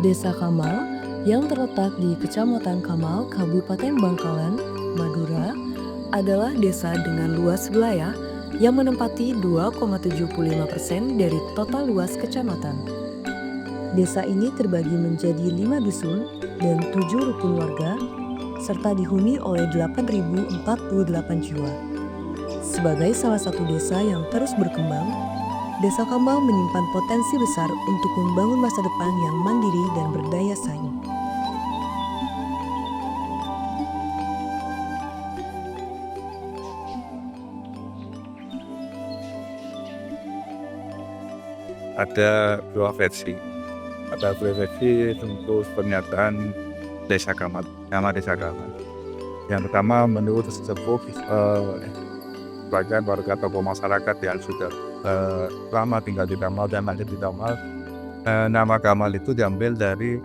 Desa Kamal yang terletak di Kecamatan Kamal, Kabupaten Bangkalan, Madura, adalah desa dengan luas wilayah yang menempati 2,75% dari total luas kecamatan. Desa ini terbagi menjadi 5 dusun dan 7 rukun warga, serta dihuni oleh 8.048 jiwa. Sebagai salah satu desa yang terus berkembang, Desa Kamal menyimpan potensi besar untuk membangun masa depan yang mandiri dan berdaya saing. Ada dua versi. Ada dua versi untuk pernyataan Desa Kamal, nama Desa Kamal. Yang pertama, menurut sesepuh sebagian warga tokoh masyarakat yang sudah lama tinggal di Kamal dan lahir di Kamal, nama Kamal itu diambil dari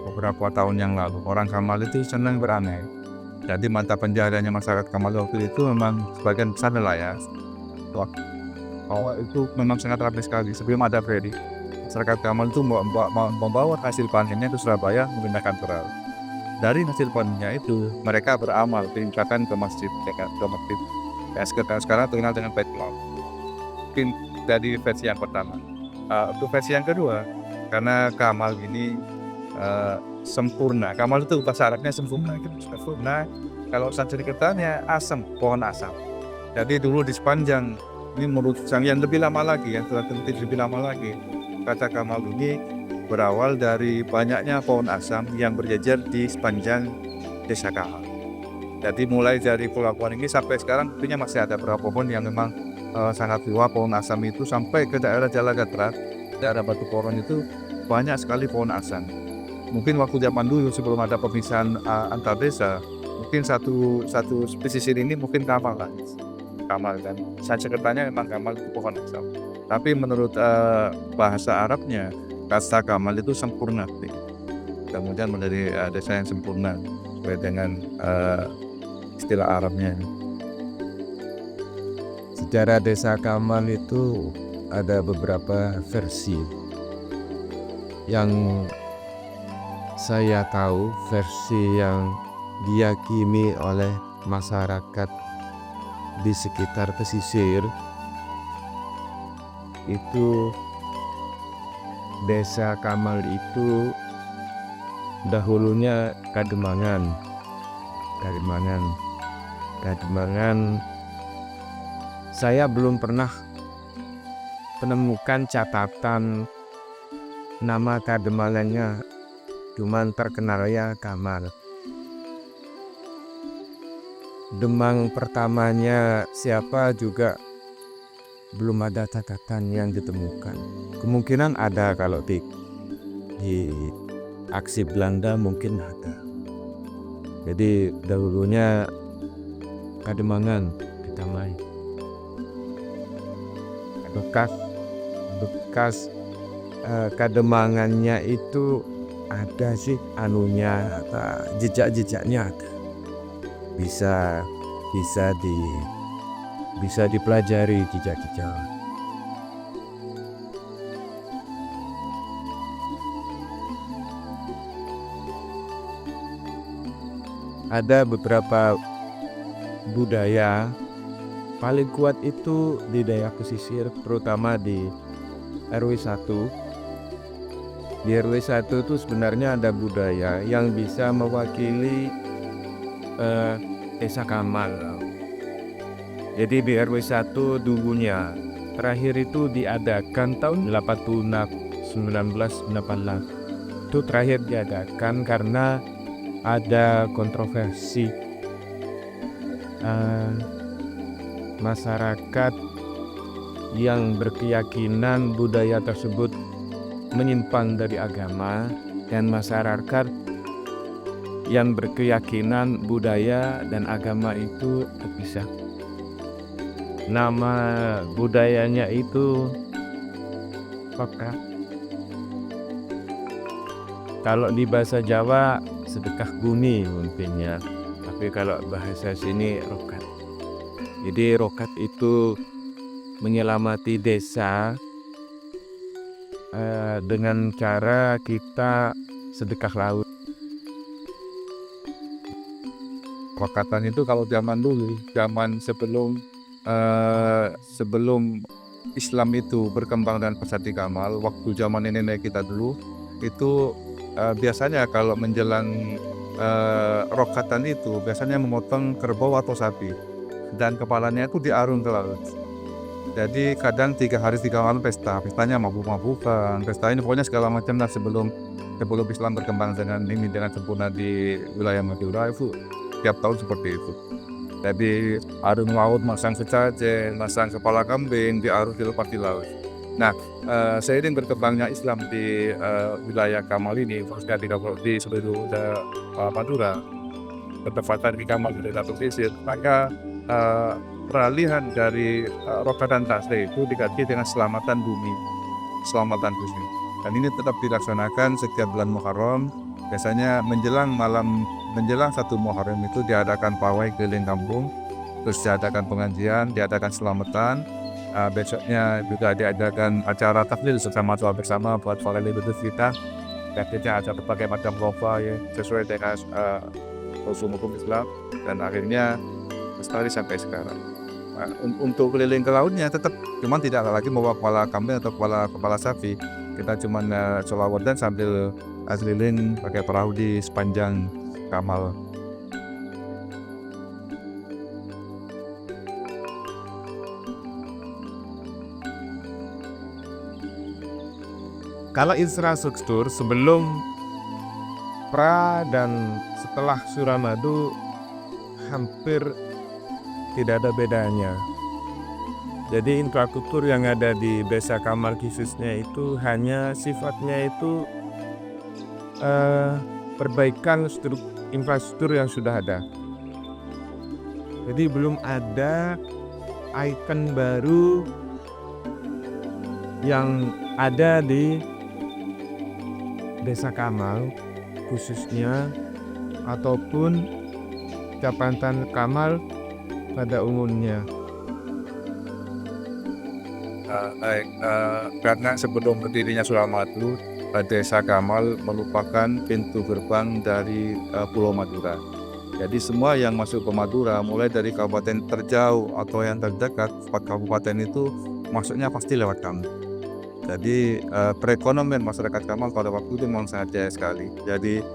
beberapa tahun yang lalu. Orang Kamal itu senang beraneh. Jadi mata pencahariannya masyarakat Kamal waktu itu memang sebagian besar nelayan. Itu memang sangat ramai sekali. Sebelum ada ferry, masyarakat Kamal itu membawa hasil panennya ke Surabaya menggunakan perahu. Dari hasil panennya itu mereka beramal diinfokan ke masjid, yang sekarang terkenal dengan Bait Maul. Mungkin dari versi yang pertama. Untuk versi yang kedua, karena Kamal ini sempurna. Kamal itu bahasa Arabnya sempurna. Kalau Sansekertanya asam, pohon asam. Jadi dulu di sepanjang ini menurut yang lebih lama lagi, yang telah terjadi lebih lama lagi, kata Kamal ini berawal dari banyaknya pohon asam yang berjejer di sepanjang Desa Kamal. Jadi mulai dari Pulau Puan ini sampai sekarang tentunya masih ada beberapa pohon yang memang sangat tua pohon asam itu, sampai ke daerah Jalagatra, daerah Batu Koron itu banyak sekali pohon asam. Mungkin waktu zaman dulu sebelum ada pemisahan antar desa, mungkin satu pesisir ini mungkin Kamal kan. Sansekertanya memang Kamal itu pohon asam. Tapi menurut bahasa Arabnya, kata Kamal itu sempurna. Kemudian menjadi desa yang sempurna sesuai dengan istilah Arabnya. Sejarah Desa Kamal itu ada beberapa versi. Yang saya tahu, versi yang diyakini oleh masyarakat di sekitar pesisir itu, Desa Kamal itu dahulunya Kademangan. Saya belum pernah menemukan catatan nama Kademangannya, cuman terkenalnya Kamal. Demang pertamanya siapa juga belum ada catatan yang ditemukan. Kemungkinan ada kalau di aksi Belanda mungkin ada. Jadi dahulunya Kademangan kita main. Bekas Kademangannya itu ada sih anunya, jejak-jejaknya ada. Bisa dipelajari jejak-jejak. Ada beberapa budaya paling kuat itu di daerah pesisir, terutama di RW 1. Di RW 1 itu sebenarnya ada budaya yang bisa mewakili Desa Kamal. Jadi di RW 1 dulunya terakhir itu diadakan tahun 1988. Itu terakhir diadakan karena ada kontroversi masyarakat yang berkeyakinan budaya tersebut menyimpang dari agama, dan masyarakat yang berkeyakinan budaya dan agama itu terpisah. Nama budayanya itu rokat. Kalau di bahasa Jawa sedekah bumi mungkin ya, tapi kalau bahasa sini rokat. Jadi rokat itu menyelamati desa dengan cara kita sedekah laut. Rokatan itu kalau zaman dulu, zaman sebelum Islam itu berkembang dan pesat di Kamal, waktu zaman nenek kita dulu itu biasanya kalau menjelang rokatan itu biasanya memotong kerbau atau sapi dan kepalanya itu diarung ke laut. Jadi kadang 3 hari 3 malam pestanya mabuk-mabukan, pesta ini pokoknya segala macam lah sebelum Islam berkembang dengan sempurna di wilayah Madura itu tiap tahun seperti itu. Jadi arung laut, masang sesajen, masang kepala kambing, diarung dilepas di laut. Nah, seiring berkembangnya Islam di wilayah Kamal ini, khususnya di seluruh Madura, bertepatan di Kamal di satu sisi, maka peralihan dari rokat dan tasbih itu diganti dengan selamatan bumi. Dan ini tetap dilaksanakan setiap bulan Muharram. Biasanya menjelang 1 Muharram itu diadakan pawai keliling kampung, terus diadakan pengajian, diadakan selamatan. Besoknya juga diadakan acara takdir bersama buat para leluhur kita. Akhirnya ada berbagai macam lomba ya, sesuai dengan usul hukum Islam, dan akhirnya lestari sampai sekarang. Untuk keliling ke lautnya tetap, cuman tidak lagi membawa kepala kambing atau kepala sapi. Kita cuman sholawat dan sambil keliling pakai perahu di sepanjang Kamal. Kalau infrastruktur sebelum pra dan setelah Suramadu hampir tidak ada bedanya. Jadi infrastruktur yang ada di Desa Kamal khususnya itu hanya sifatnya itu perbaikan infrastruktur yang sudah ada. Jadi belum ada ikon baru yang ada di Desa Kamal khususnya ataupun Kecamatan Kamal pada umumnya. Karena sebelum berdirinya Suramadu, Desa Kamal merupakan pintu gerbang dari Pulau Madura. Jadi semua yang masuk ke Madura, mulai dari kabupaten terjauh atau yang terdekat, 4 kabupaten itu masuknya pasti lewat kami. Jadi perekonomian masyarakat Kamal pada waktu itu memang sangat jaya sekali. Jadi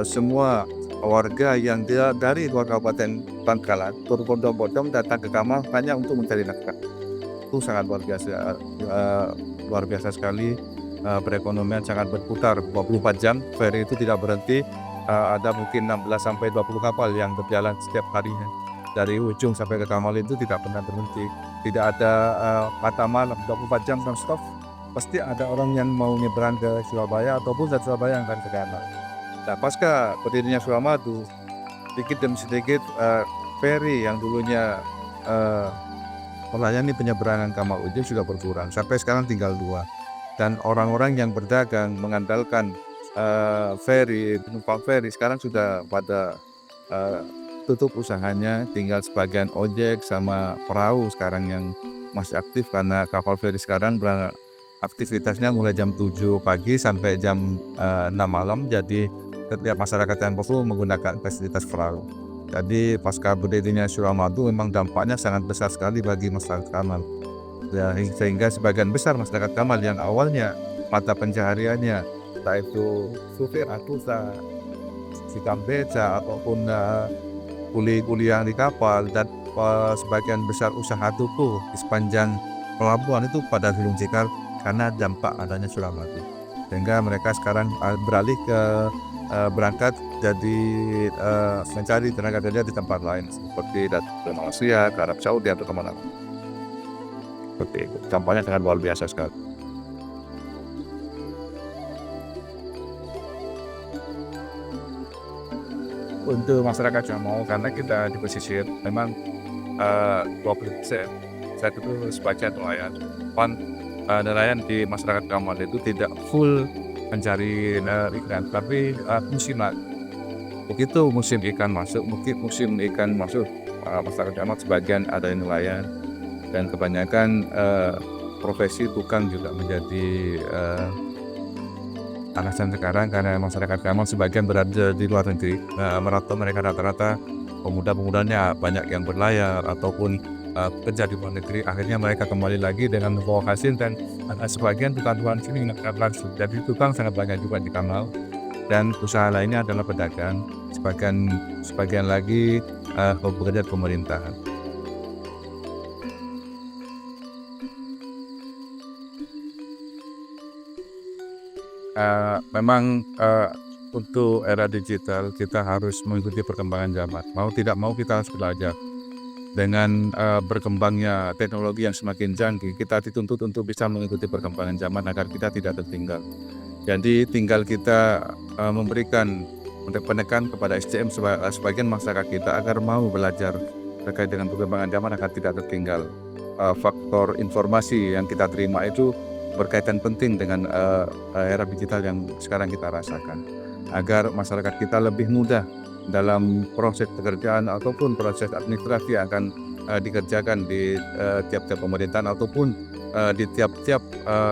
semua warga yang dari luar Kabupaten Bangkalan, berbondong-bondong datang ke Kamal hanya untuk mencari nafkah. Itu sangat luar biasa sekali. Perekonomian sangat berputar 24 jam, feri itu tidak berhenti. Ada mungkin 16 sampai 20 kapal yang berjalan setiap harinya. Dari ujung sampai ke Kamal itu tidak pernah berhenti. Tidak ada mata malam, 24 jam non-stop. Pasti ada orang yang mau nyebrang ke Surabaya ataupun dari Surabaya yang akan ke Kamal. Nah, pasca berdirinya Suramadu, sedikit demi sedikit feri yang dulunya melayani penyeberangan Kamal Ujung sudah berkurang. Sampai sekarang tinggal 2. Dan orang-orang yang berdagang mengandalkan penumpang feri sekarang sudah pada tutup usahanya. Tinggal sebagian ojek sama perahu sekarang yang masih aktif, karena kapal feri sekarang aktivitasnya mulai jam 7 pagi sampai jam 6 malam. Jadi setiap masyarakat yang perlu menggunakan fasilitas perahu. Jadi pasca berdirinya Suramadu memang dampaknya sangat besar sekali bagi masyarakat Kamal. Sehingga sebagian besar masyarakat Kamal yang awalnya mata pencahariannya entah itu supir atau sikam beca ataupun kuli yang di kapal, dan sebagian besar usaha tuku di sepanjang pelabuhan itu pada gulung tikar karena dampak adanya Suramadu. Sehingga mereka sekarang beralih ke berangkat jadi mencari tenaga kerja di tempat lain seperti ke Malaysia, ke Arab Saudi atau kemana. Seperti itu. Dampaknya sangat luar biasa sekali. untuk masyarakat yang mau, karena kita di pesisir memang 20% saya itu sebagian nelayan. Nelayan di masyarakat Kamal itu tidak full mencari ikan, tapi musiman. Begitu musim ikan masuk, masyarakat Kamal sebagian ada yang nelayan, dan kebanyakan profesi tukang juga menjadi alasan sekarang, karena masyarakat Kamal sebagian berada di luar negeri. Mereka rata-rata pemuda-pemudanya banyak yang berlayar ataupun kerja di luar negeri. Akhirnya mereka kembali lagi dengan membawa hasil, dan sebagian tukang-tukang sini nggak langsung. Jadi tukang sangat banyak juga di Kamal, dan usaha lainnya adalah pedagang. Sebagian lagi bekerja di pemerintahan. Memang untuk era digital kita harus mengikuti perkembangan zaman. Mau tidak mau kita harus belajar. Dengan berkembangnya teknologi yang semakin canggih, kita dituntut untuk bisa mengikuti perkembangan zaman agar kita tidak tertinggal. Jadi tinggal kita memberikan penekan kepada SDM sebagian masyarakat kita agar mau belajar terkait dengan perkembangan zaman agar tidak tertinggal. Faktor informasi yang kita terima itu berkaitan penting dengan era digital yang sekarang kita rasakan, agar masyarakat kita lebih mudah dalam proses pekerjaan ataupun proses administrasi yang akan dikerjakan di tiap-tiap pemerintahan ataupun di tiap-tiap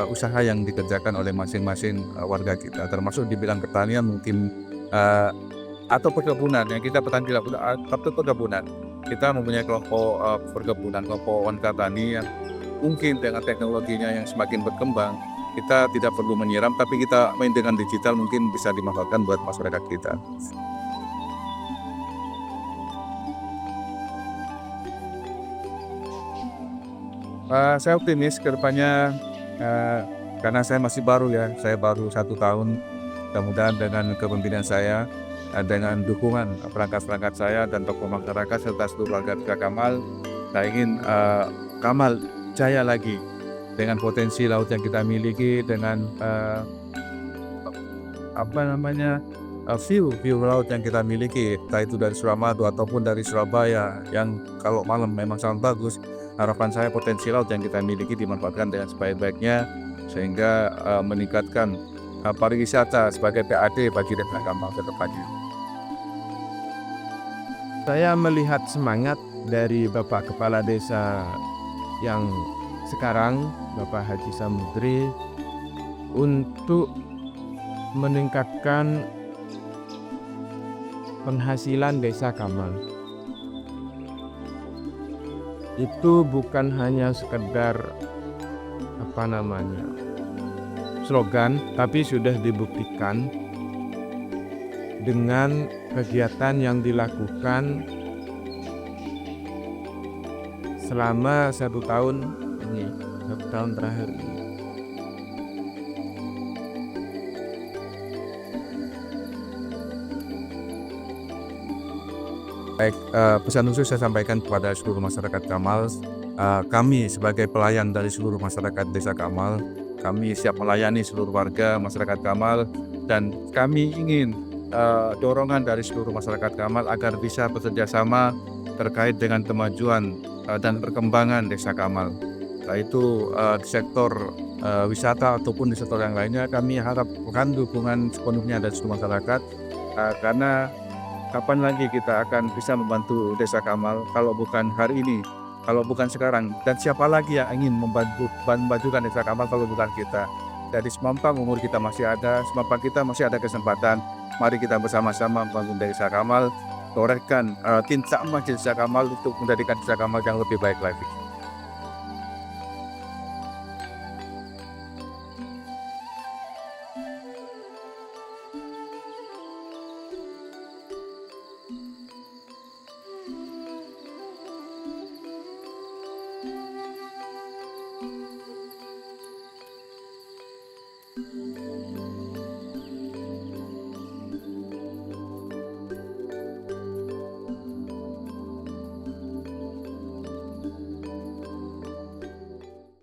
usaha yang dikerjakan oleh masing-masing warga kita, termasuk di bidang pertanian mungkin atau perkebunan yang kita petani atau perkebunan. Kita mempunyai kelompok perkebunan, kelompok wanita tani yang mungkin dengan teknologinya yang semakin berkembang, kita tidak perlu menyiram, tapi kita main dengan digital mungkin bisa dimanfaatkan buat masyarakat kita. Saya optimis ke depannya, karena saya masih baru ya, saya baru 1 tahun. Mudah-mudahan dengan kepemimpinan saya, dengan dukungan perangkat-perangkat saya dan tokoh masyarakat serta seluruh warga Desa Kamal, saya ingin Kamal jaya lagi dengan potensi laut yang kita miliki, dengan view laut yang kita miliki, entah itu dari Suramadu ataupun dari Surabaya yang kalau malam memang sangat bagus. Harapan saya potensi laut yang kita miliki dimanfaatkan dengan sebaik-baiknya, sehingga meningkatkan pariwisata sebagai PAD bagi Desa Kamal ke depannya. Saya melihat semangat dari Bapak Kepala Desa yang sekarang, Bapak Haji Samudri, untuk meningkatkan penghasilan Desa Kamal. Itu bukan hanya sekedar slogan, tapi sudah dibuktikan dengan kegiatan yang dilakukan selama 1 tahun terakhir ini. Baik, pesan khusus saya sampaikan kepada seluruh masyarakat Kamal. Kami sebagai pelayan dari seluruh masyarakat Desa Kamal, kami siap melayani seluruh warga masyarakat Kamal, dan kami ingin dorongan dari seluruh masyarakat Kamal agar bisa bekerja sama terkait dengan kemajuan dan perkembangan Desa Kamal. Itu di sektor wisata ataupun di sektor yang lainnya, kami harapkan dukungan sepenuhnya dari seluruh masyarakat, karena kapan lagi kita akan bisa membantu Desa Kamal kalau bukan hari ini, kalau bukan sekarang, dan siapa lagi yang ingin membajukan Desa Kamal kalau bukan kita. Jadi semampu umur kita masih ada, semampu kita masih ada kesempatan, mari kita bersama-sama membangun Desa Kamal, torehkan tinta emas Desa Kamal untuk menjadikan Desa Kamal yang lebih baik lagi.